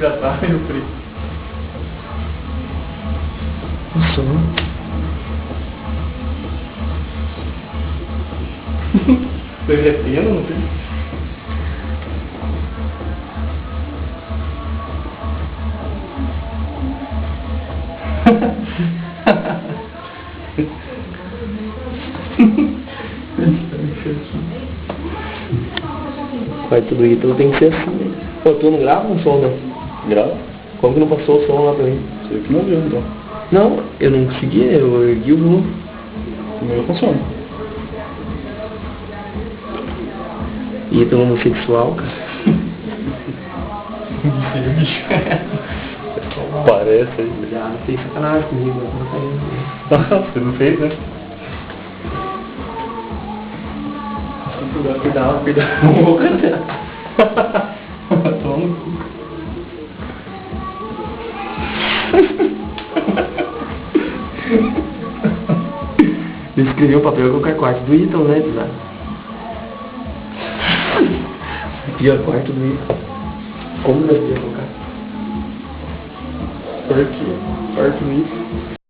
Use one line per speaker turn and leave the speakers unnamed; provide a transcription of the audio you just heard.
Já tá meio frio.
Nossa, mano.
Derretendo, não tem?
Vai tudo isso, então tem que ser assim, né? Pô, tu não grava um som, não?
Grava?
Como que não passou o som lá pra mim?
Você que não viu, então.
Não, eu não consegui, eu ergui o volume.
O meu funciona.
E tu homossexual, cara.
Sim, bicho. Parece aí.
Já não fez sacanagem comigo, não tá indo.
Você não fez, né?
Cuidado, cuidado. Não vou cantar.
Toma no cu.
Eu escrevi o papel com o quarto do Ítalo, né, Pilar? Aqui, ó, quarto do Ítalo. Como nós ia colocar?
Quarto do Ítalo.